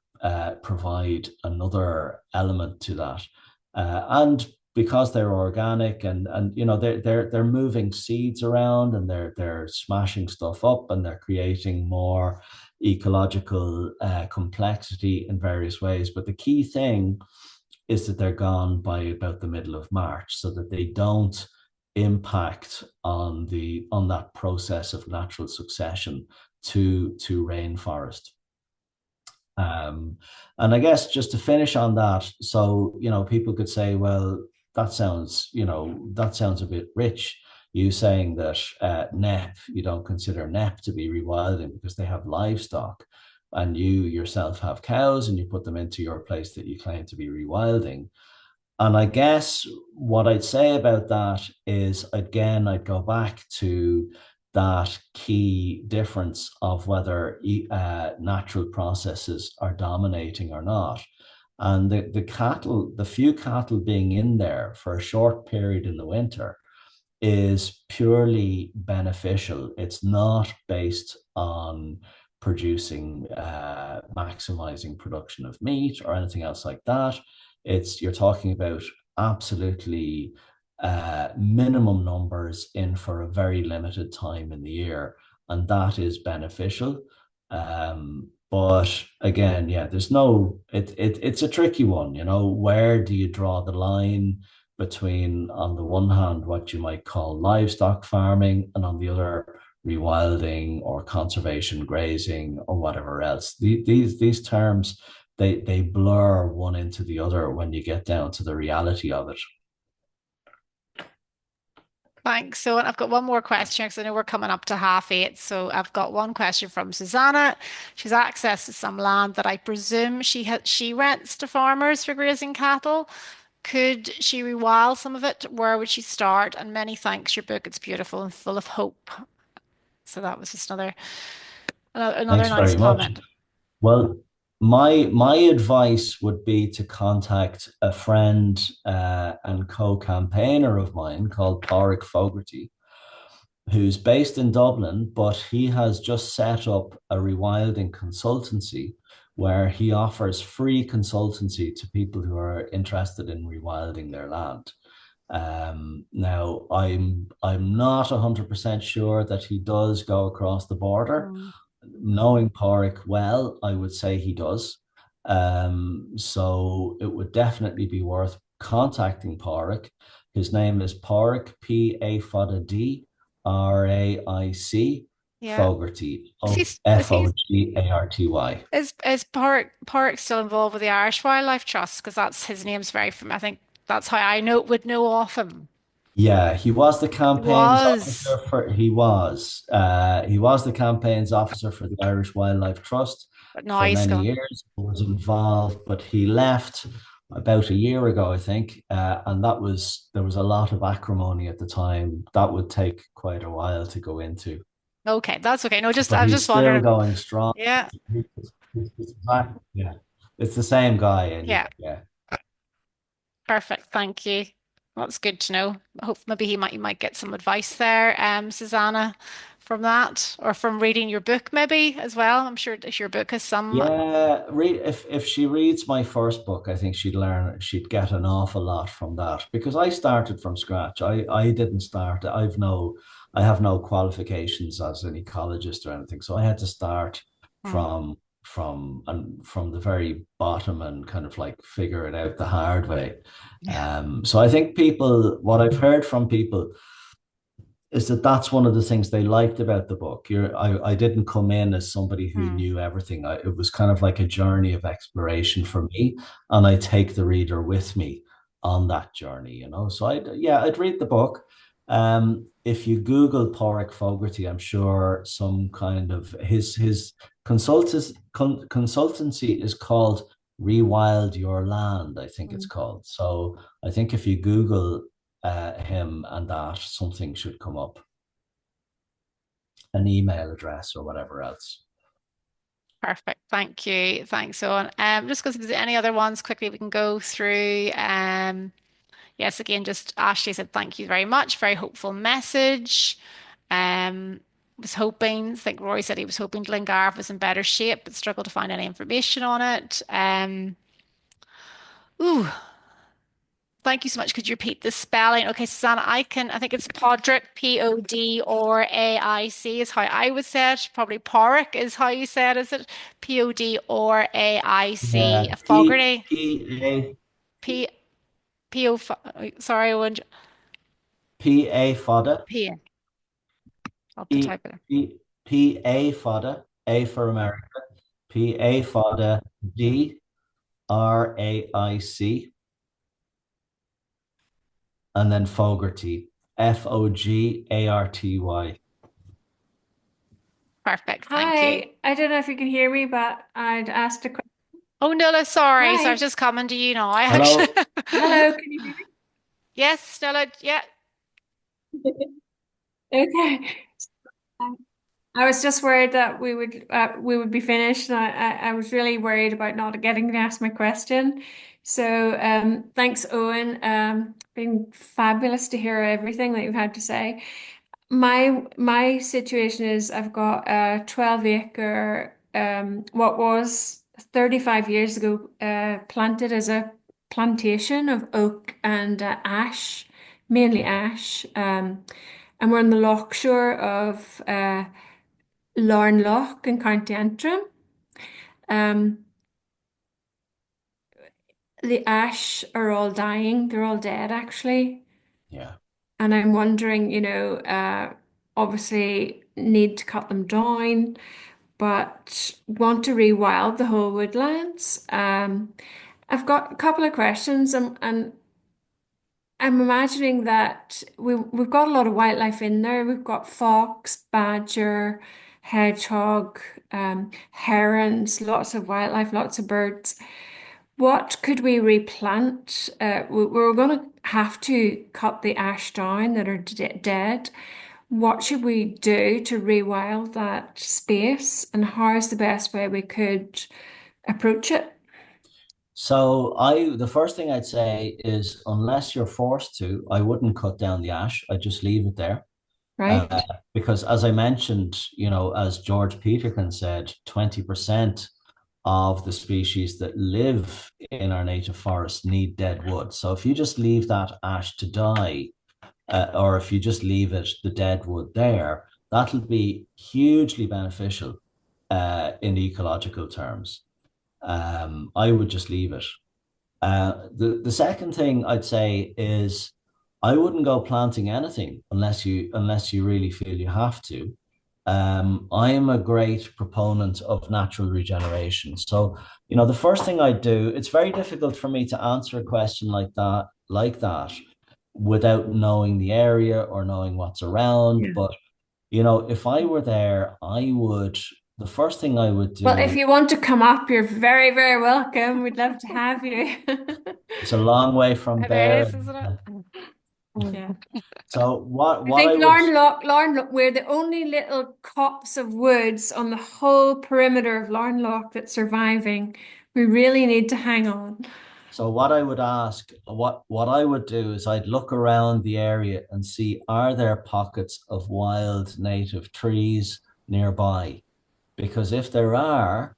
provide another element to that. And because they're organic and they're moving seeds around and they're smashing stuff up and they're creating more ecological complexity in various ways. But the key thing is that they're gone by about the middle of March, so that they don't impact on that process of natural succession to rainforest. Um, and I guess just to finish on that, so people could say, well, that sounds a bit rich. You saying that you don't consider NEP to be rewilding because they have livestock, and you yourself have cows, and you put them into your place that you claim to be rewilding. And I guess what I'd say about that is, again, I'd go back to that key difference of whether natural processes are dominating or not. And the few cattle being in there for a short period in the winter is purely beneficial. It's not based on producing, maximizing production of meat or anything else like that. You're talking about absolutely minimum numbers in for a very limited time in the year, and that is beneficial. But again, yeah, it's a tricky one. Where do you draw the line between, on the one hand, what you might call livestock farming, and on the other, rewilding or conservation grazing or whatever else. These terms, they blur one into the other when you get down to the reality of it. Thanks. So I've got one more question because I know we're coming up to 8:30. So I've got one question from Susanna. She's access to some land that I presume she rents to farmers for grazing cattle. Could she rewild some of it? Where would she start? And many thanks. Your book, it's beautiful and full of hope. So that was just another Thanks nice very much. comment. Well, my advice would be to contact a friend and co-campaigner of mine called Pádraig Fogarty, who's based in Dublin, but he has just set up a rewilding consultancy where he offers free consultancy to people who are interested in rewilding their land. Now, I'm not 100% sure that he does go across the border. Mm. Knowing Pádraig well, I would say he does. So it would definitely be worth contacting Pádraig. His name is Pádraig, P-A-D-D-R-A-I-C, Yeah. Fogarty, Is he, is he, Fogarty. is Park still involved with the Irish Wildlife Trust? Because that's his name's very familiar. I think that's how I would know of him. Yeah, he was the He campaigns was, officer for he was the campaigns officer for the Irish Wildlife Trust but now for he's many gone. years, was involved, but he left, about a year ago, I think, and that was there was a lot of acrimony at the time. That would take quite a while to go into, Okay, that's okay. No, just but I was he's just still wondering. going strong. Yeah, Yeah, it's the same guy yeah, anyway. Yeah, perfect. Thank you. That's good to know. I hope maybe you might get some advice there, Susanna, from that, or from reading your book maybe as well. I'm sure that your book has some. yeah. Read if she reads my first book, I think she'd get an awful lot from that because I started from scratch. I didn't start. I have no qualifications as an ecologist or anything, so I had to start Hmm, from the very bottom and kind of like figure it out the hard way. yeah. So I think what I've heard from people is that that's one of the things they liked about the book. I didn't come in as somebody who Hmm, knew everything. It was kind of like a journey of exploration for me, and I take the reader with me on that journey. So I'd read the book. If you Google Porrick Fogarty, I'm sure some kind of his consultancy is called Rewild Your Land, I think it's hmm. called. So I think if you Google him and that, something should come up, an email address or whatever else. Perfect. Thank you. Thanks, Owen. Just because if there's any other ones quickly we can go through. Yes, again, just Ashley said thank you very much. Very hopeful message. Was hoping, I think Rory said he was hoping Glengarve was in better shape, but struggled to find any information on it. Ooh, thank you so much. Could you repeat the spelling? Okay, Susanna, I think it's Podrick, Podaic is how I would say it. Probably Porrick is how you said, is it? Podaic, Yeah, a Fogarty, A P, P-O, sorry, I won't, P A fodder P, I'll have to P type it. P A fodder A for America P A fodder Draic and then Fogarty Fogarty. Perfect. Thank you. Hi, I don't know if you can hear me, but I'd asked a question. Oh, Nuala, sorry. So I was Hi, just coming to you now. I actually. Hello. hello, can you hear Yes, Nuala. Yeah. me? Okay. I was just worried that we would be finished, and I was really worried about not getting to ask my question. So thanks, Owen. Been fabulous to hear everything that you've had to say. My situation is I've got a 12-acre what was 35 years ago planted as a plantation of oak and ash, mainly ash. And we're on the loch shore of Larnloch in County Antrim. Um, the ash are all dying, they're all dead actually. Yeah. And I'm wondering, obviously need to cut them down, but want to rewild the whole woodlands. I've got a couple of questions, and I'm imagining that we've got a lot of wildlife in there. We've got fox, badger, hedgehog, herons, lots of wildlife, lots of birds. What could we replant? We're going to have to cut the ash down that are dead. What should we do to rewild that space, and how is the best way we could approach it? So the first thing I'd say is unless you're forced to, I wouldn't cut down the ash. I'd just leave it there. Uh, Right? because as I mentioned, as George Peterkin said, 20% of the species that live in our native forests need dead wood. So if you just leave that ash to die, or if you just leave the dead wood there, that'll be hugely beneficial in ecological terms. I would just leave it. The second thing I'd say is I wouldn't go planting anything unless you really feel you have to. I am a great proponent of natural regeneration. So, the first thing I do, it's very difficult for me to answer a question like that without knowing the area or knowing what's around. Yeah. But if I were there, I would the first thing I would Well, if do, you want to come up, you're very, very welcome. We'd love to have you. it's a long way from It there. is, isn't it? Yeah. So I what I think would Larnlock, we're the only little copse of woods on the whole perimeter of Larnlock that's surviving. We really need to hang on. So what I would ask, what I would do is I'd look around the area and see, are there pockets of wild native trees nearby? Because if there are,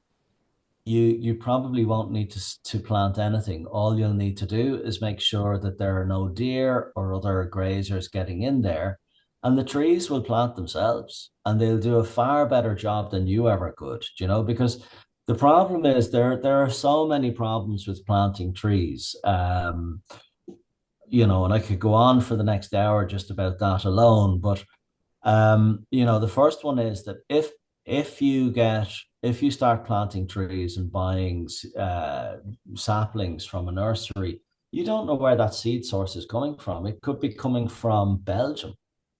you probably won't need to plant anything. All you'll need to do is make sure that there are no deer or other grazers getting in there, and the trees will plant themselves, and they'll do a far better job than you ever could, you know, because the problem is there are so many problems with planting trees. You know, and I could go on for the next hour just about that alone, but you know, the first one is that if you start planting trees and buying saplings from a nursery, you don't know where that seed source is coming from. It could be coming from Belgium,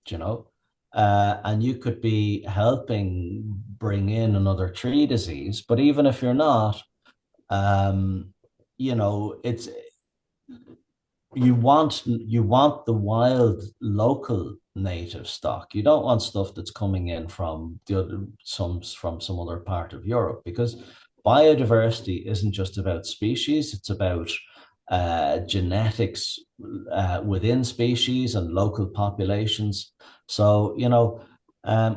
you know, and you could be helping bring in another tree disease. But even if you're not, um, you know, it's you want the wild local native stock. You don't want stuff that's coming in from the other from some other part of Europe, because biodiversity isn't just about species, it's about genetics within species and local populations. So, you know,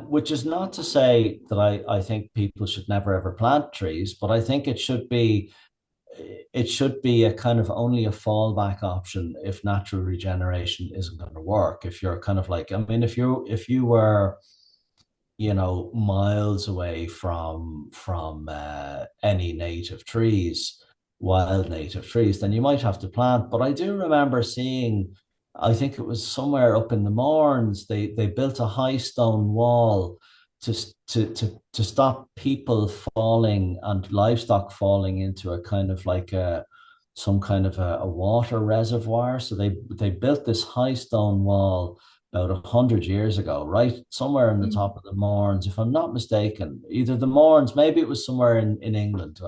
which is not to say that I think people should never ever plant trees, but I think it should be a kind of only a fallback option if natural regeneration isn't going to work. If you're kind of like, I mean, if you were, you know, miles away from any native trees, wild native trees, then you might have to plant. But I do remember seeing, I think it was somewhere up in the Mournes, they built a high stone wall to to stop people falling and livestock falling into a kind of like a some kind of a water reservoir. So they built this high stone wall about 100 years ago, right somewhere in the top of the Mournes, if I'm not mistaken. Either the Mournes, maybe it was somewhere in England.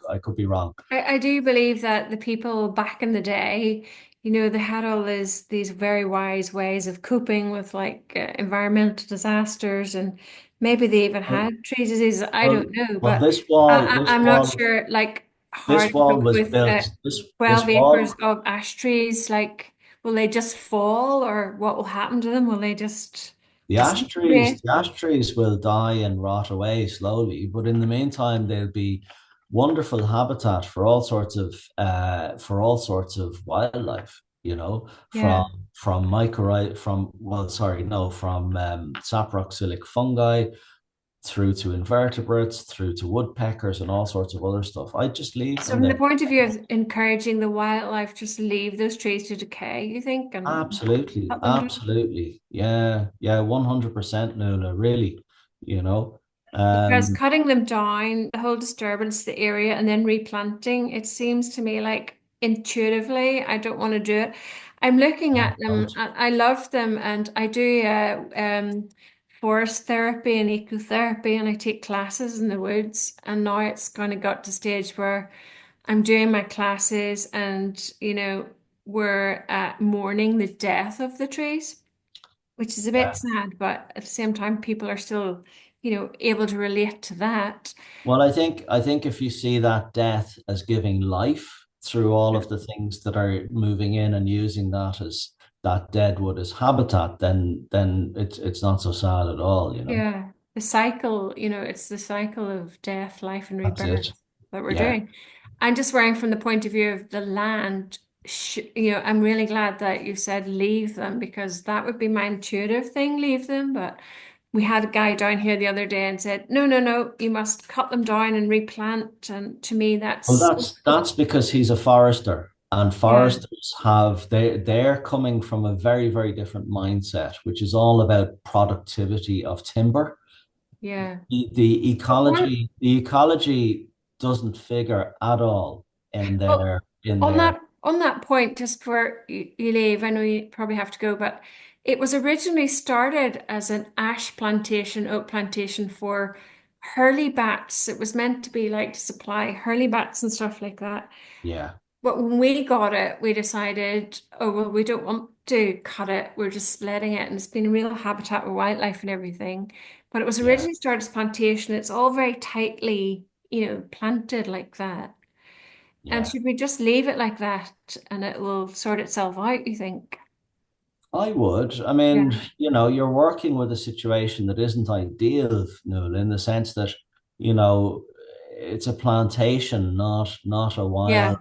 I could be wrong. I do believe that the people back in the day, they had all these very wise ways of coping with like environmental disasters, and maybe they even Well, had tree diseases. I don't well, know, well, but I'm not sure like how this to wall cope was with built. 12 acres of ash trees. Like, will they just fall, or what will happen to them? Will they just disintegrate? The ash trees will die and rot away slowly, but in the meantime, they'll be wonderful habitat for all sorts of wildlife. You know, Yeah. from mycorrhiza, from well, sorry, no, from saproxylic fungi through to invertebrates, through to woodpeckers and all sorts of other stuff. I just leave So them from the there. point of view of encouraging the wildlife, just leave those trees to decay, you think, and Absolutely, cut them down? absolutely. Yeah, yeah, 100% Nuala, really, you know. Because Um, cutting them down, the whole disturbance to the area, and then replanting, it seems to me like intuitively, I don't want to do it. I'm looking yeah, at them, don't. and I love them, and I do forest therapy and ecotherapy, and I take classes in the woods. And now it's kind of got to stage where I'm doing my classes, and we're mourning the death of the trees, which is a bit Yeah. sad, but at the same time, people are still, able to relate to that. Well, I think if you see that death as giving life through all of the things that are moving in and using that as that dead wood as habitat, then it's not so sad at all, you know. Yeah, the cycle, it's the cycle of death, life, and That's rebirth it. that we're Yeah. doing. I'm just worrying from the point of view of the land. I'm really glad that you said leave them, because that would be my intuitive thing, leave them. But we had a guy down here the other day and said, no, no, no, you must cut them down and replant. And to me, Well, that's, that's because he's a forester, and yeah, foresters have they're coming from a very, very different mindset, which is all about productivity of timber. yeah. But one, The ecology doesn't figure at all well, in on their that point, just before you leave, I know you probably have to go, but it was originally started as an ash plantation, oak plantation for hurley bats. It was meant to be like to supply hurley bats and stuff like that. Yeah, But when we got it, we decided, oh, well, we don't want to cut it. We're just letting it. And it's been a real habitat with wildlife and everything. But it was yeah, originally started as plantation. It's all very tightly, planted like that. And yeah. should we just leave it like that and it will sort itself out, you think? I would. I Yeah. mean, you're working with a situation that isn't ideal, Nuala, in the sense that, you know, it's a plantation, not a wild. Yeah.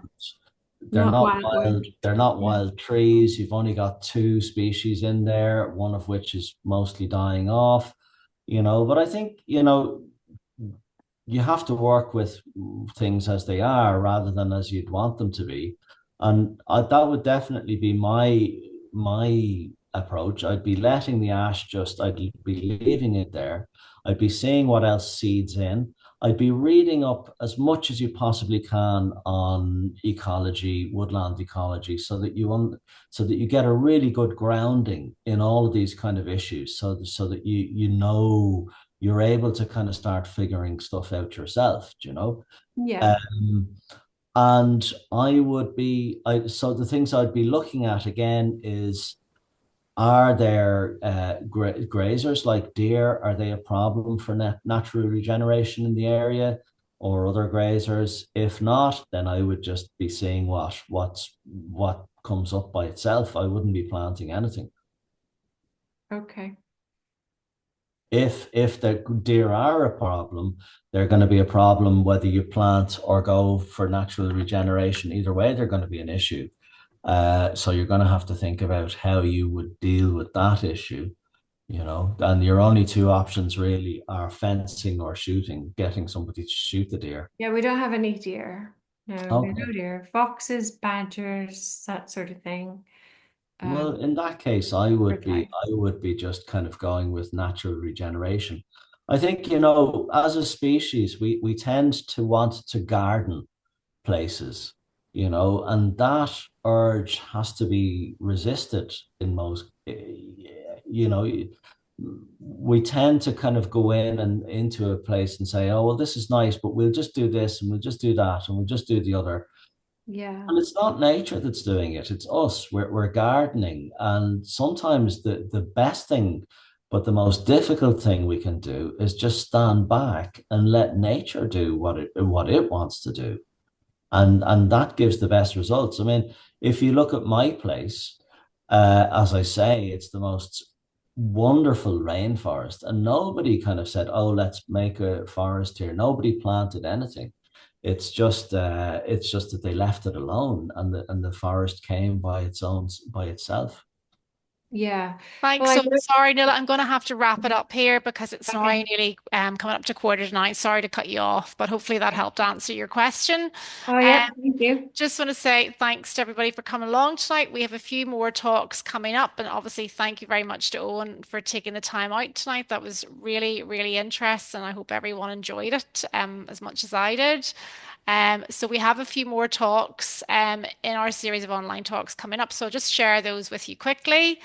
They're Not not wild. wildwood. They're not Yeah. wild trees. You've only got two species in there, one of which is mostly dying off. But I think, you have to work with things as they are rather than as you'd want them to be. And that would definitely be my approach. I'd be letting the ash I'd be leaving it there. I'd be seeing what else seeds in. I'd be reading up as much as you possibly can on ecology, woodland ecology, so that you get a really good grounding in all of these kind of issues, so that you're able to kind of start figuring stuff out yourself, Yeah. Um, and so the things I'd be looking at again is, are there grazers like deer? Are they a problem for natural regeneration in the area, or other grazers? If not, then I would just be seeing what comes up by itself. I wouldn't be planting anything. Okay. If the deer are a problem, they're going to be a problem whether you plant or go for natural regeneration. Either way, they're going to be an issue. So you're going to have to think about how you would deal with that issue, and your only two options really are fencing or shooting, getting somebody to shoot the deer. Yeah, we don't have any deer. No, Okay. no deer. Foxes, badgers, that sort of thing. Um, Well, in that case, I would be birdlife. I would be just kind of going with natural regeneration. I think, as a species, we tend to want to garden places, and that urge has to be resisted in most, you know, we tend to kind of go in and into a place and say, oh, well, this is nice, but we'll just do this and we'll just do that and we'll just do the other. Yeah. And it's not nature that's doing it, it's us. We're gardening. And sometimes the best thing, but the most difficult thing we can do is just stand back and let nature do what it wants to do. And that gives the best results. I mean, if you look at my place, as I say, it's the most wonderful rainforest, and nobody kind of said, "Oh, let's make a forest here." Nobody planted anything. It's just that they left it alone, and the forest came by itself. Yeah. Well, Thanks. I So know. sorry, Neil. I'm going to have to wrap it up here because it's now Okay. nearly coming up to 8:45. Sorry to cut you off, but hopefully that helped answer your question. Oh, Um, yeah. Thank you. just want to say thanks to everybody for coming along tonight. We have a few more talks coming up, and obviously, thank you very much to Owen for taking the time out tonight. That was really, really interesting. I hope everyone enjoyed it as much as I did. So we have a few more talks in our series of online talks coming up. So I'll just share those with you quickly,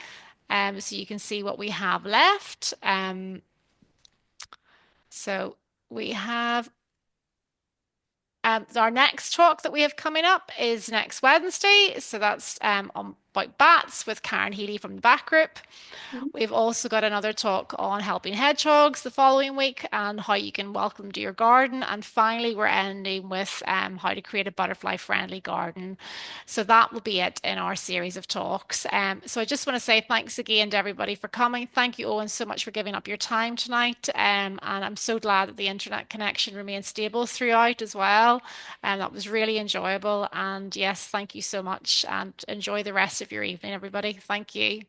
so you can see what we have left. So we have our next talk that we have coming up is next Wednesday. So that's about bats with Karen Healy from the back group. We've also got another talk on helping hedgehogs the following week and how you can welcome them to your garden. And finally, we're ending with how to create a butterfly friendly garden. So that will be it in our series of talks. So I just want to say thanks again to everybody for coming. Thank you, Owen, so much for giving up your time tonight. And I'm so glad that the internet connection remained stable throughout as well. And that was really enjoyable. And yes, thank you so much and enjoy the rest of your evening, everybody. Thank you.